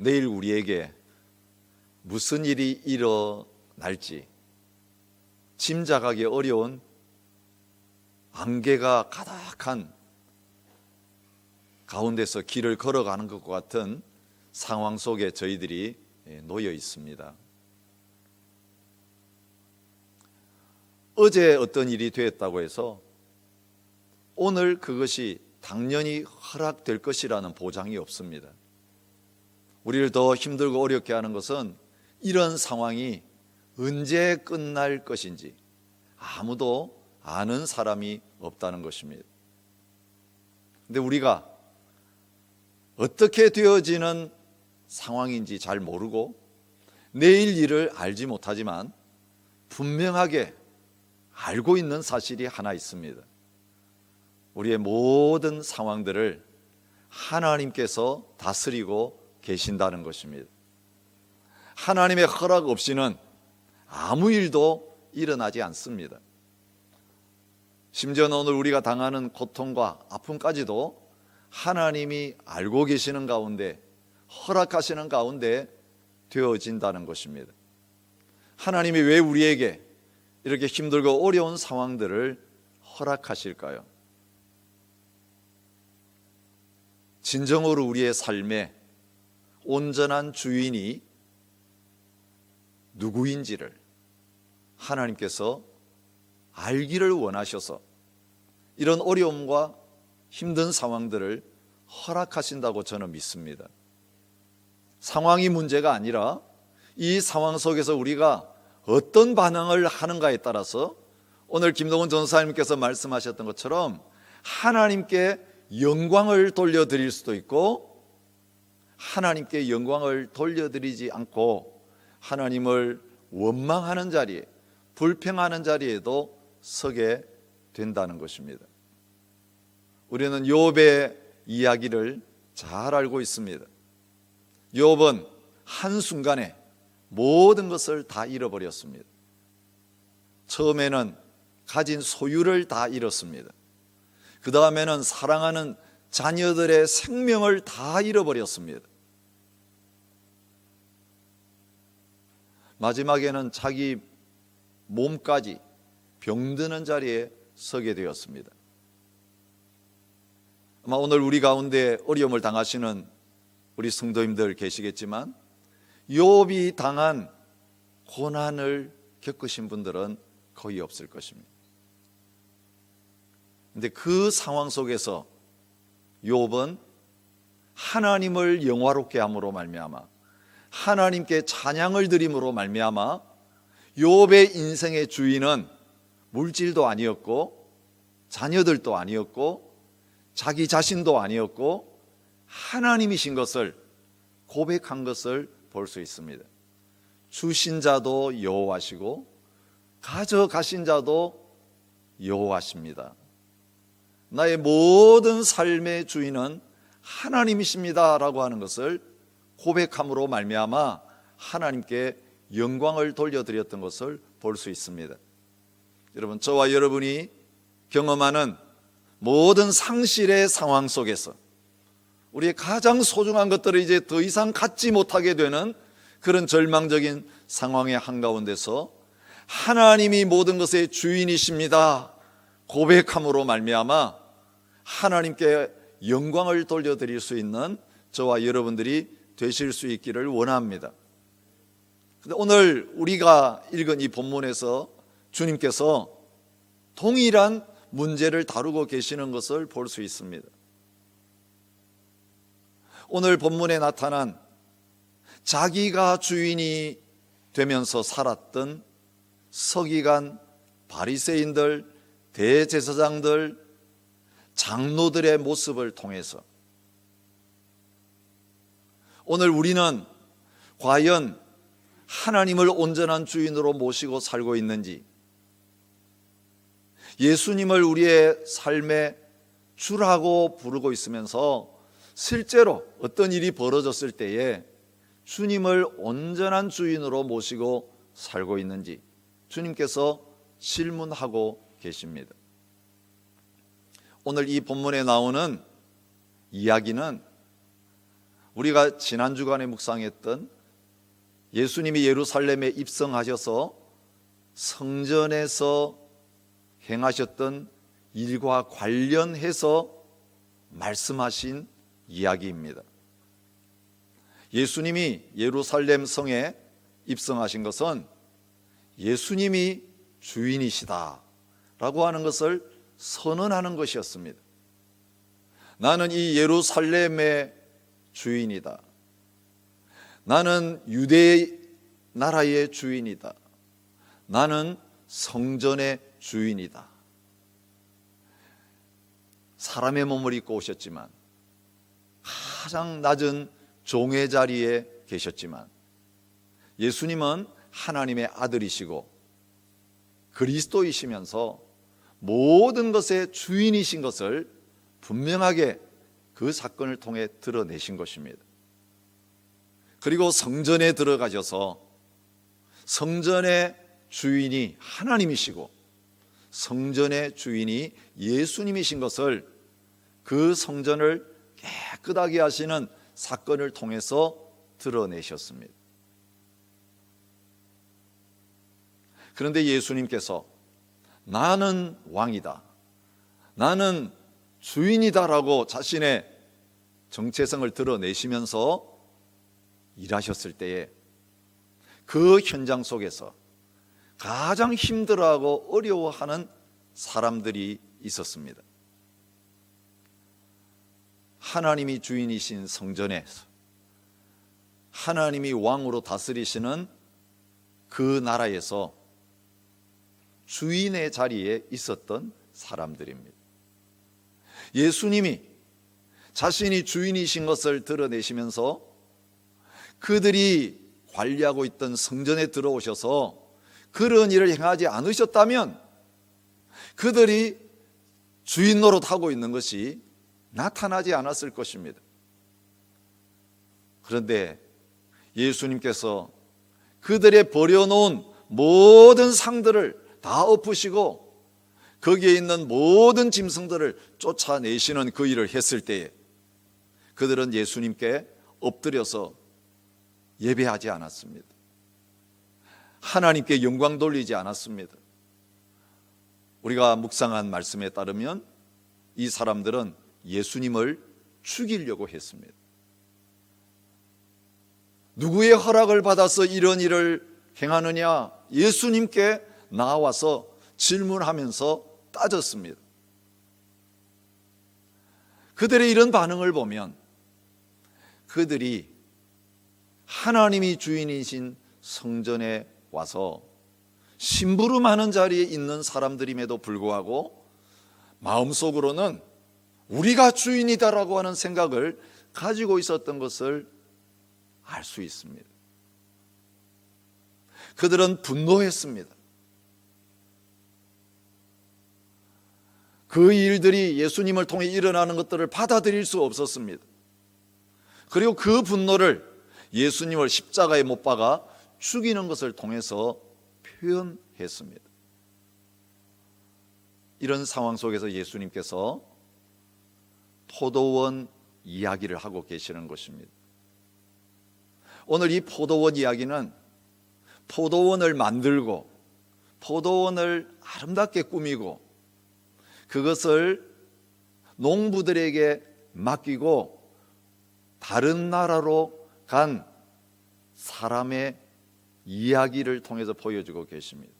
내일 우리에게 무슨 일이 일어날지 짐작하기 어려운 안개가 가득한 가운데서 길을 걸어가는 것과 같은 상황 속에 저희들이 놓여 있습니다. 어제 어떤 일이 되었다고 해서 오늘 그것이 당연히 허락될 것이라는 보장이 없습니다. 우리를 더 힘들고 어렵게 하는 것은 이런 상황이 언제 끝날 것인지 아무도 아는 사람이 없다는 것입니다. 그런데 우리가 어떻게 되어지는 상황인지 잘 모르고 내일 일을 알지 못하지만 분명하게 알고 있는 사실이 하나 있습니다. 우리의 모든 상황들을 하나님께서 다스리고 계신다는 것입니다. 하나님의 허락 없이는 아무 일도 일어나지 않습니다. 심지어 오늘 우리가 당하는 고통과 아픔까지도 하나님이 알고 계시는 가운데, 허락하시는 가운데 되어진다는 것입니다. 하나님이 왜 우리에게 이렇게 힘들고 어려운 상황들을 허락하실까요? 진정으로 우리의 삶의 온전한 주인이 누구인지를 하나님께서 알기를 원하셔서 이런 어려움과 힘든 상황들을 허락하신다고 저는 믿습니다. 상황이 문제가 아니라 이 상황 속에서 우리가 어떤 반응을 하는가에 따라서 오늘 김동훈 전사님께서 말씀하셨던 것처럼 하나님께 영광을 돌려드릴 수도 있고 하나님께 영광을 돌려드리지 않고 하나님을 원망하는 자리에, 불평하는 자리에도 서게 된다는 것입니다. 우리는 욥의 이야기를 잘 알고 있습니다. 욥은 한순간에 모든 것을 다 잃어버렸습니다. 처음에는 가진 소유를 다 잃었습니다. 그 다음에는 사랑하는 자녀들의 생명을 다 잃어버렸습니다. 마지막에는 자기 몸까지 병드는 자리에 서게 되었습니다. 아마 오늘 우리 가운데 어려움을 당하시는 우리 성도님들 계시겠지만 욥이 당한 고난을 겪으신 분들은 거의 없을 것입니다. 그런데 그 상황 속에서 욥은 하나님을 영화롭게 함으로 말미암아, 하나님께 찬양을 드림으로 말미암아 욥의 인생의 주인은 물질도 아니었고 자녀들도 아니었고 자기 자신도 아니었고 하나님이신 것을 고백한 것을 볼 수 있습니다. 주신 자도 여호와시고 가져가신 자도 여호와십니다. 나의 모든 삶의 주인은 하나님이십니다 라고 하는 것을 고백함으로 말미암아 하나님께 영광을 돌려드렸던 것을 볼 수 있습니다. 여러분, 저와 여러분이 경험하는 모든 상실의 상황 속에서 우리의 가장 소중한 것들을 이제 더 이상 갖지 못하게 되는 그런 절망적인 상황의 한가운데서 하나님이 모든 것의 주인이십니다 고백함으로 말미암아 하나님께 영광을 돌려드릴 수 있는 저와 여러분들이 되실 수 있기를 원합니다. 그런데 오늘 우리가 읽은 이 본문에서 주님께서 동일한 문제를 다루고 계시는 것을 볼 수 있습니다. 오늘 본문에 나타난 자기가 주인이 되면서 살았던 서기관, 바리새인들, 대제사장들, 장로들의 모습을 통해서 오늘 우리는 과연 하나님을 온전한 주인으로 모시고 살고 있는지, 예수님을 우리의 삶의 주라고 부르고 있으면서 실제로 어떤 일이 벌어졌을 때에 주님을 온전한 주인으로 모시고 살고 있는지 주님께서 질문하고 계십니다. 오늘 이 본문에 나오는 이야기는 우리가 지난 주간에 묵상했던 예수님이 예루살렘에 입성하셔서 성전에서 행하셨던 일과 관련해서 말씀하신 이야기입니다. 예수님이 예루살렘 성에 입성하신 것은 예수님이 주인이시다 라고 하는 것을 선언하는 것이었습니다. 나는 이 예루살렘의 주인이다. 나는 유대 나라의 주인이다. 나는 성전의 주인이다. 사람의 몸을 입고 오셨지만, 가장 낮은 종의 자리에 계셨지만, 예수님은 하나님의 아들이시고 그리스도이시면서 모든 것의 주인이신 것을 분명하게 그 사건을 통해 드러내신 것입니다. 그리고 성전에 들어가셔서 성전의 주인이 하나님이시고 성전의 주인이 예수님이신 것을, 그 성전을 깨끗하게 하시는 사건을 통해서 드러내셨습니다. 그런데 예수님께서 나는 왕이다, 나는 주인이다라고 자신의 정체성을 드러내시면서 일하셨을 때에 그 현장 속에서 가장 힘들어하고 어려워하는 사람들이 있었습니다. 하나님이 주인이신 성전에서 하나님이 왕으로 다스리시는 그 나라에서 주인의 자리에 있었던 사람들입니다. 예수님이 자신이 주인이신 것을 드러내시면서 그들이 관리하고 있던 성전에 들어오셔서 그런 일을 행하지 않으셨다면 그들이 주인 노릇하고 있는 것이 나타나지 않았을 것입니다. 그런데 예수님께서 그들의 버려놓은 모든 상들을 다 엎으시고 거기에 있는 모든 짐승들을 쫓아내시는 그 일을 했을 때에 그들은 예수님께 엎드려서 예배하지 않았습니다. 하나님께 영광 돌리지 않았습니다. 우리가 묵상한 말씀에 따르면 이 사람들은 예수님을 죽이려고 했습니다. 누구의 허락을 받아서 이런 일을 행하느냐? 예수님께 나와서 질문하면서 따졌습니다. 그들의 이런 반응을 보면 그들이 하나님이 주인이신 성전에 와서 심부름하는 자리에 있는 사람들임에도 불구하고 마음속으로는 우리가 주인이다라고 하는 생각을 가지고 있었던 것을 알 수 있습니다. 그들은 분노했습니다. 그 일들이 예수님을 통해 일어나는 것들을 받아들일 수 없었습니다. 그리고 그 분노를 예수님을 십자가에 못 박아 죽이는 것을 통해서 표현했습니다. 이런 상황 속에서 예수님께서 포도원 이야기를 하고 계시는 것입니다. 오늘 이 포도원 이야기는 포도원을 만들고 포도원을 아름답게 꾸미고 그것을 농부들에게 맡기고 다른 나라로 간 사람의 이야기를 통해서 보여주고 계십니다.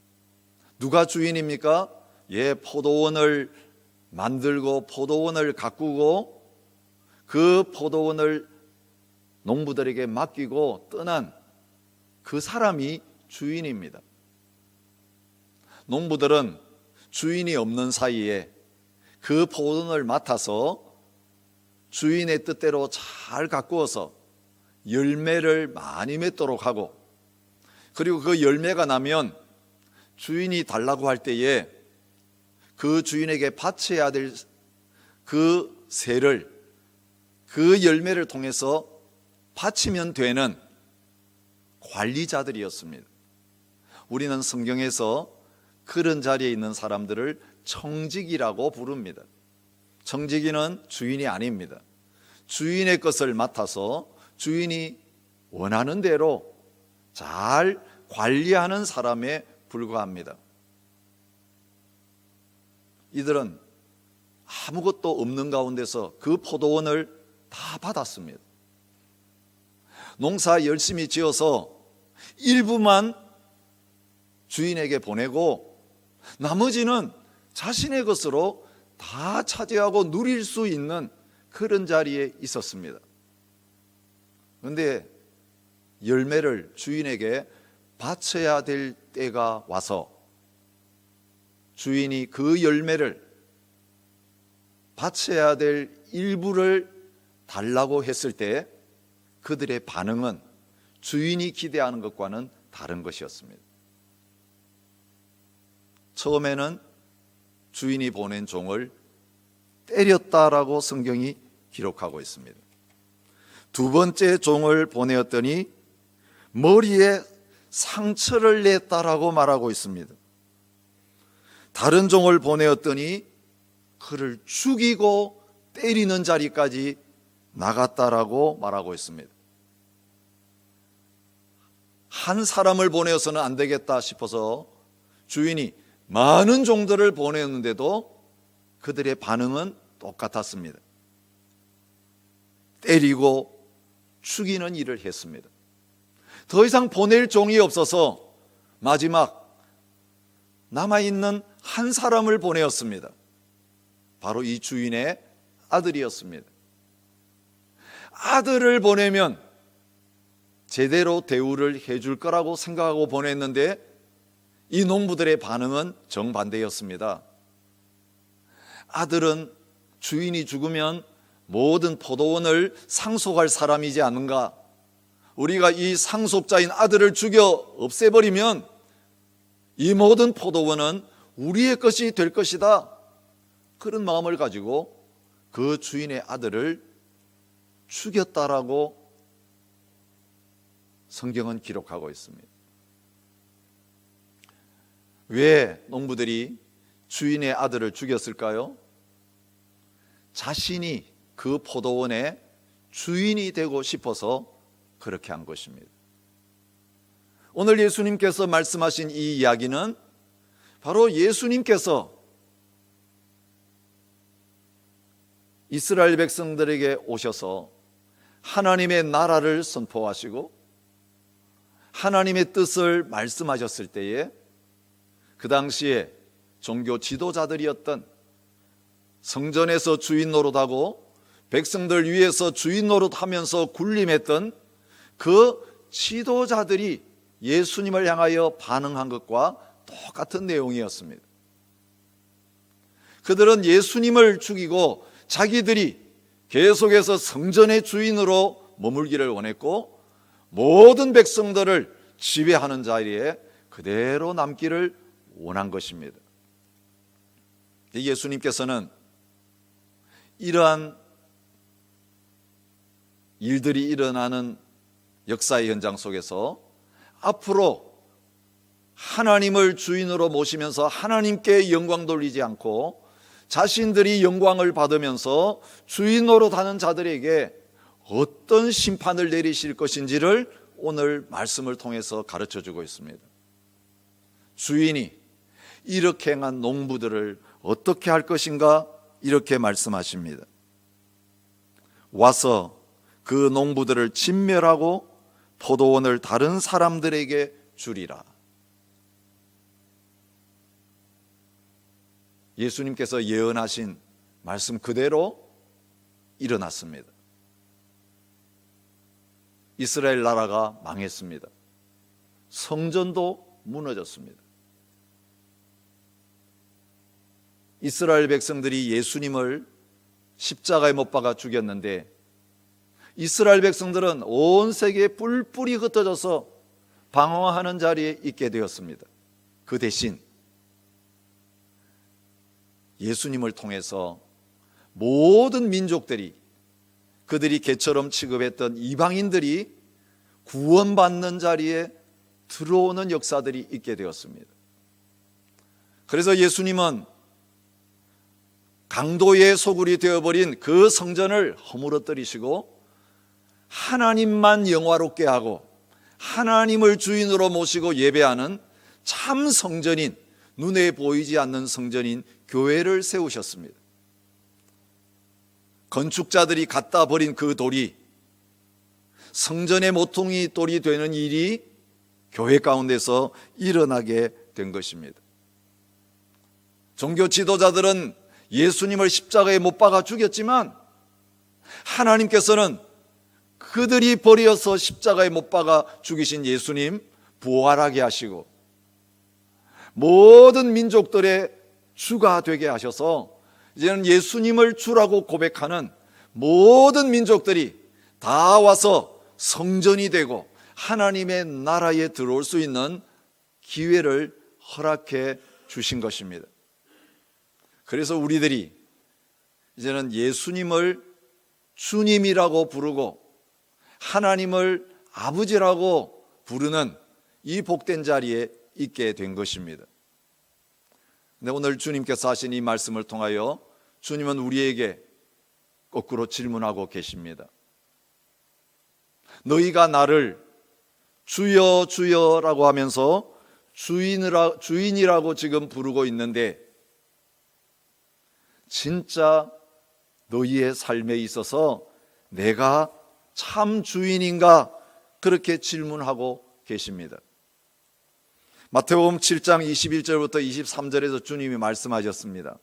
누가 주인입니까? 포도원을 만들고 포도원을 가꾸고 그 포도원을 농부들에게 맡기고 떠난 그 사람이 주인입니다. 농부들은 주인이 없는 사이에 그 포도원을 맡아서 주인의 뜻대로 잘 가꾸어서 열매를 많이 맺도록 하고, 그리고 그 열매가 나면 주인이 달라고 할 때에 그 주인에게 바쳐야 될 그 세를 그 열매를 통해서 바치면 되는 관리자들이었습니다. 우리는 성경에서 그런 자리에 있는 사람들을 청지기라고 부릅니다. 청지기는 주인이 아닙니다. 주인의 것을 맡아서 주인이 원하는 대로 잘 관리하는 사람에 불과합니다. 이들은 아무것도 없는 가운데서 그 포도원을 다 받았습니다. 농사 열심히 지어서 일부만 주인에게 보내고 나머지는 자신의 것으로 다 차지하고 누릴 수 있는 그런 자리에 있었습니다. 그런데 열매를 주인에게 바쳐야 될 때가 와서 주인이 그 열매를 바쳐야 될 일부를 달라고 했을 때 그들의 반응은 주인이 기대하는 것과는 다른 것이었습니다. 처음에는 주인이 보낸 종을 때렸다라고 성경이 기록하고 있습니다. 두 번째 종을 보내었더니 머리에 상처를 냈다라고 말하고 있습니다. 다른 종을 보내었더니 그를 죽이고 때리는 자리까지 나갔다라고 말하고 있습니다. 한 사람을 보내어서는 안 되겠다 싶어서 주인이 많은 종들을 보냈는데도 그들의 반응은 똑같았습니다. 때리고 죽이는 일을 했습니다. 더 이상 보낼 종이 없어서 마지막 남아있는 한 사람을 보내었습니다. 바로 이 주인의 아들이었습니다. 아들을 보내면 제대로 대우를 해줄 거라고 생각하고 보냈는데 이 농부들의 반응은 정반대였습니다. 아들은 주인이 죽으면 모든 포도원을 상속할 사람이지 않는가? 우리가 이 상속자인 아들을 죽여 없애버리면 이 모든 포도원은 우리의 것이 될 것이다. 그런 마음을 가지고 그 주인의 아들을 죽였다라고 성경은 기록하고 있습니다. 왜 농부들이 주인의 아들을 죽였을까요? 자신이 그 포도원의 주인이 되고 싶어서 그렇게 한 것입니다. 오늘 예수님께서 말씀하신 이 이야기는 바로 예수님께서 이스라엘 백성들에게 오셔서 하나님의 나라를 선포하시고 하나님의 뜻을 말씀하셨을 때에 그 당시에 종교 지도자들이었던 성전에서 주인 노릇하고 백성들 위해서 주인 노릇하면서 군림했던 그 지도자들이 예수님을 향하여 반응한 것과 똑같은 내용이었습니다. 그들은 예수님을 죽이고 자기들이 계속해서 성전의 주인으로 머물기를 원했고 모든 백성들을 지배하는 자리에 그대로 남기를 원한 것입니다. 예수님께서는 이러한 일들이 일어나는 역사의 현장 속에서 앞으로 하나님을 주인으로 모시면서 하나님께 영광 돌리지 않고 자신들이 영광을 받으면서 주인 노릇하는 자들에게 어떤 심판을 내리실 것인지를 오늘 말씀을 통해서 가르쳐주고 있습니다. 주인이 이렇게 행한 농부들을 어떻게 할 것인가 이렇게 말씀하십니다. 와서 그 농부들을 진멸하고 포도원을 다른 사람들에게 주리라. 예수님께서 예언하신 말씀 그대로 일어났습니다. 이스라엘 나라가 망했습니다. 성전도 무너졌습니다. 이스라엘 백성들이 예수님을 십자가에 못 박아 죽였는데 이스라엘 백성들은 온 세계에 뿔뿔이 흩어져서 방황하는 자리에 있게 되었습니다. 그 대신 예수님을 통해서 모든 민족들이 그들이 개처럼 취급했던 이방인들이 구원받는 자리에 들어오는 역사들이 있게 되었습니다. 그래서 예수님은 강도의 소굴이 되어버린 그 성전을 허물어뜨리시고 하나님만 영화롭게 하고 하나님을 주인으로 모시고 예배하는 참 성전인, 눈에 보이지 않는 성전인 교회를 세우셨습니다. 건축자들이 갖다 버린 그 돌이 성전의 모퉁이 돌이 되는 일이 교회 가운데서 일어나게 된 것입니다. 종교 지도자들은 예수님을 십자가에 못 박아 죽였지만 하나님께서는 그들이 버려서 십자가에 못 박아 죽이신 예수님 부활하게 하시고 모든 민족들의 주가 되게 하셔서 이제는 예수님을 주라고 고백하는 모든 민족들이 다 와서 성전이 되고 하나님의 나라에 들어올 수 있는 기회를 허락해 주신 것입니다. 그래서 우리들이 이제는 예수님을 주님이라고 부르고 하나님을 아버지라고 부르는 이 복된 자리에 있게 된 것입니다. 근데 오늘 주님께서 하신 이 말씀을 통하여 주님은 우리에게 거꾸로 질문하고 계십니다. 너희가 나를 주여 주여라고 하면서 주인이라고 지금 부르고 있는데 진짜 너희의 삶에 있어서 내가 참 주인인가? 그렇게 질문하고 계십니다. 마태복음 7장 21절부터 23절에서 주님이 말씀하셨습니다.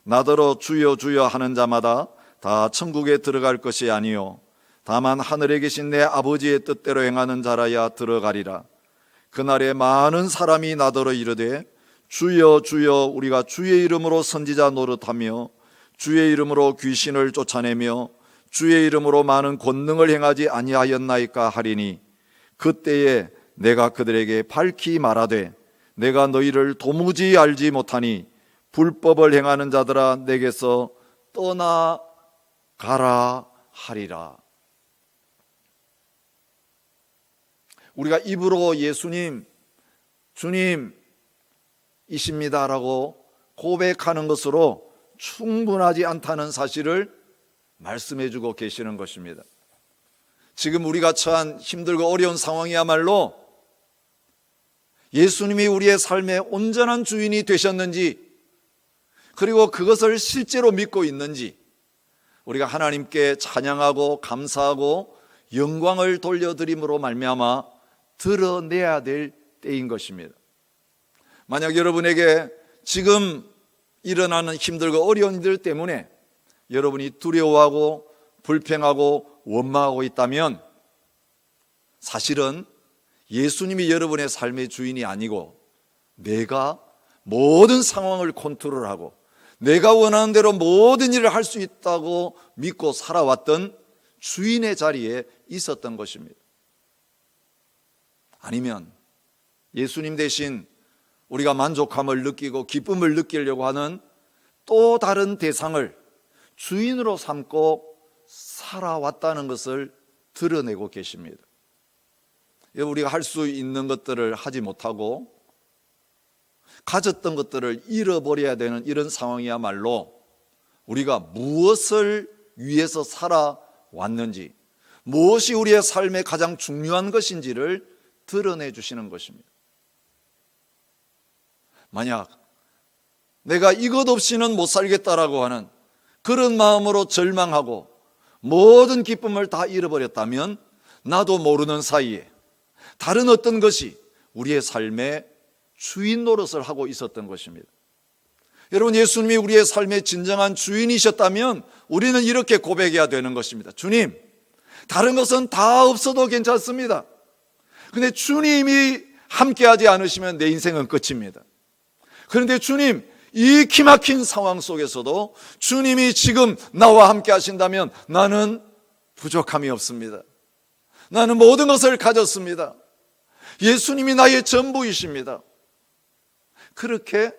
나더러 주여 주여 하는 자마다 다 천국에 들어갈 것이 아니요 다만 하늘에 계신 내 아버지의 뜻대로 행하는 자라야 들어가리라. 그날에 많은 사람이 나더러 이르되 주여 주여 우리가 주의 이름으로 선지자 노릇하며 주의 이름으로 귀신을 쫓아내며 주의 이름으로 많은 권능을 행하지 아니하였나이까 하리니 그때에 내가 그들에게 밝히 말하되 내가 너희를 도무지 알지 못하니 불법을 행하는 자들아 내게서 떠나가라 하리라. 우리가 입으로 예수님 주님이십니다라고 고백하는 것으로 충분하지 않다는 사실을 말씀해 주고 계시는 것입니다. 지금 우리가 처한 힘들고 어려운 상황이야말로 예수님이 우리의 삶의 온전한 주인이 되셨는지 그리고 그것을 실제로 믿고 있는지 우리가 하나님께 찬양하고 감사하고 영광을 돌려드림으로 말미암아 드러내야 될 때인 것입니다. 만약 여러분에게 지금 일어나는 힘들고 어려운 일들 때문에 여러분이 두려워하고 불평하고 원망하고 있다면 사실은 예수님이 여러분의 삶의 주인이 아니고 내가 모든 상황을 컨트롤하고 내가 원하는 대로 모든 일을 할 수 있다고 믿고 살아왔던 주인의 자리에 있었던 것입니다. 아니면 예수님 대신 우리가 만족함을 느끼고 기쁨을 느끼려고 하는 또 다른 대상을 주인으로 삼고 살아왔다는 것을 드러내고 계십니다. 우리가 할 수 있는 것들을 하지 못하고 가졌던 것들을 잃어버려야 되는 이런 상황이야말로 우리가 무엇을 위해서 살아왔는지 무엇이 우리의 삶의 가장 중요한 것인지를 드러내 주시는 것입니다. 만약 내가 이것 없이는 못 살겠다라고 하는 그런 마음으로 절망하고 모든 기쁨을 다 잃어버렸다면 나도 모르는 사이에 다른 어떤 것이 우리의 삶의 주인 노릇을 하고 있었던 것입니다. 여러분, 예수님이 우리의 삶의 진정한 주인이셨다면 우리는 이렇게 고백해야 되는 것입니다. 주님, 다른 것은 다 없어도 괜찮습니다. 근데 주님이 함께하지 않으시면 내 인생은 끝입니다. 그런데 주님, 이 기막힌 상황 속에서도 주님이 지금 나와 함께 하신다면 나는 부족함이 없습니다. 나는 모든 것을 가졌습니다. 예수님이 나의 전부이십니다. 그렇게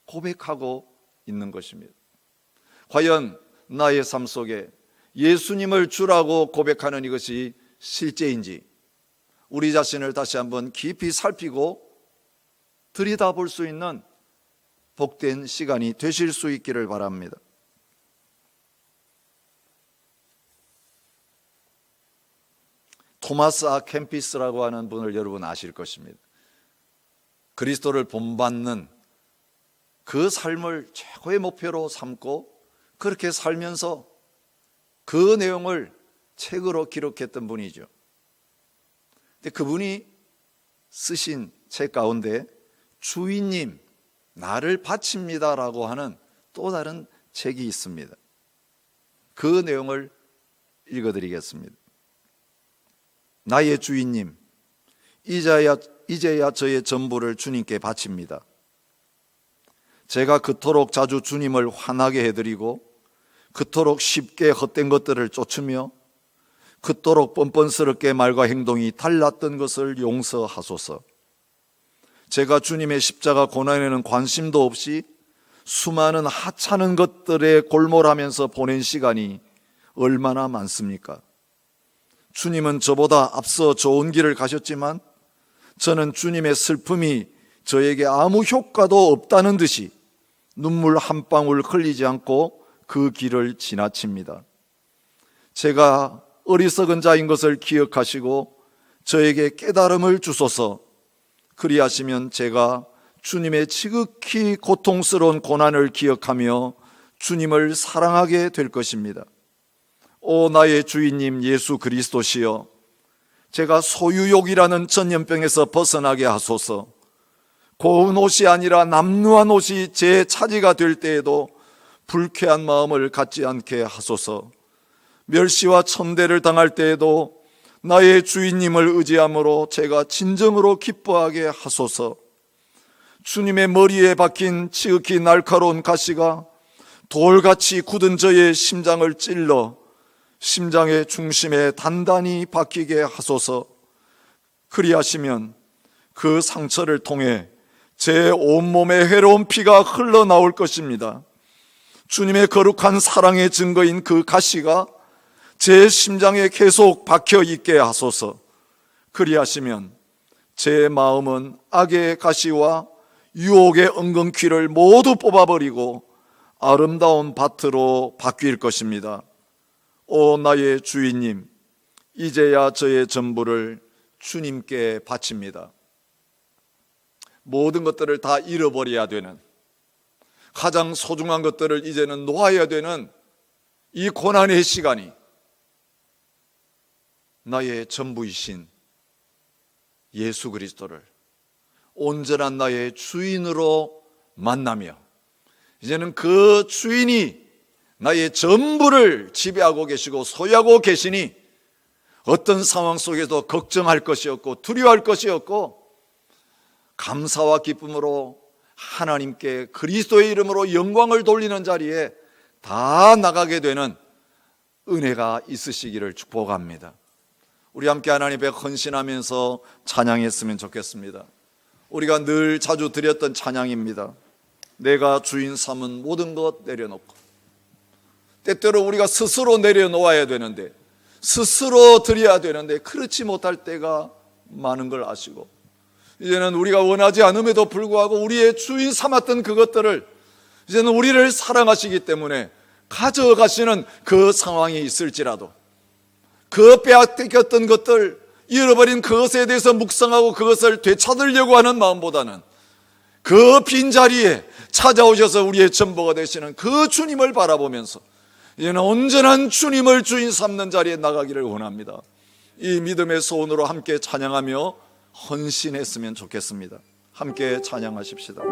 고백하고 있는 것입니다. 과연 나의 삶 속에 예수님을 주라고 고백하는 이것이 실제인지 우리 자신을 다시 한번 깊이 살피고 들여다볼 수 있는 복된 시간이 되실 수 있기를 바랍니다. 토마스 아 캠피스라고 하는 분을 여러분 아실 것입니다. 그리스도를 본받는 그 삶을 최고의 목표로 삼고 그렇게 살면서 그 내용을 책으로 기록했던 분이죠. 근데 그분이 쓰신 책 가운데 주인님 나를 바칩니다라고 하는 또 다른 책이 있습니다. 그 내용을 읽어드리겠습니다. 나의 주인님, 이제야 저의 전부를 주님께 바칩니다. 제가 그토록 자주 주님을 화나게 해드리고 그토록 쉽게 헛된 것들을 쫓으며 그토록 뻔뻔스럽게 말과 행동이 달랐던 것을 용서하소서. 제가 주님의 십자가 고난에는 관심도 없이 수많은 하찮은 것들에 골몰하면서 보낸 시간이 얼마나 많습니까? 주님은 저보다 앞서 좋은 길을 가셨지만 저는 주님의 슬픔이 저에게 아무 효과도 없다는 듯이 눈물 한 방울 흘리지 않고 그 길을 지나칩니다. 제가 어리석은 자인 것을 기억하시고 저에게 깨달음을 주소서. 그리하시면 제가 주님의 지극히 고통스러운 고난을 기억하며 주님을 사랑하게 될 것입니다. 오 나의 주인님 예수 그리스도시여, 제가 소유욕이라는 전염병에서 벗어나게 하소서. 고운 옷이 아니라 남루한 옷이 제 차지가 될 때에도 불쾌한 마음을 갖지 않게 하소서. 멸시와 천대를 당할 때에도 나의 주인님을 의지함으로 제가 진정으로 기뻐하게 하소서. 주님의 머리에 박힌 지극히 날카로운 가시가 돌같이 굳은 저의 심장을 찔러 심장의 중심에 단단히 박히게 하소서. 그리하시면 그 상처를 통해 제 온몸에 해로운 피가 흘러나올 것입니다. 주님의 거룩한 사랑의 증거인 그 가시가 제 심장에 계속 박혀 있게 하소서. 그리하시면 제 마음은 악의 가시와 유혹의 엉겅퀴를 모두 뽑아버리고 아름다운 밭으로 바뀔 것입니다. 오 나의 주인님, 이제야 저의 전부를 주님께 바칩니다. 모든 것들을 다 잃어버려야 되는, 가장 소중한 것들을 이제는 놓아야 되는 이 고난의 시간이 나의 전부이신 예수 그리스도를 온전한 나의 주인으로 만나며 이제는 그 주인이 나의 전부를 지배하고 계시고 소유하고 계시니 어떤 상황 속에도 걱정할 것이 없고 두려워할 것이 없고 감사와 기쁨으로 하나님께 그리스도의 이름으로 영광을 돌리는 자리에 다 나가게 되는 은혜가 있으시기를 축복합니다. 우리 함께 하나님 앞에 헌신하면서 찬양했으면 좋겠습니다. 우리가 늘 자주 드렸던 찬양입니다. 내가 주인 삼은 모든 것 내려놓고, 때때로 우리가 스스로 내려놓아야 되는데, 스스로 드려야 되는데 그렇지 못할 때가 많은 걸 아시고, 이제는 우리가 원하지 않음에도 불구하고 우리의 주인 삼았던 그것들을 이제는 우리를 사랑하시기 때문에 가져가시는 그 상황이 있을지라도 그 빼앗겼던 것들, 잃어버린 그것에 대해서 묵상하고 그것을 되찾으려고 하는 마음보다는 그 빈자리에 찾아오셔서 우리의 전부가 되시는 그 주님을 바라보면서 이제는 온전한 주님을 주인 삼는 자리에 나가기를 원합니다. 이 믿음의 소원으로 함께 찬양하며 헌신했으면 좋겠습니다. 함께 찬양하십시다.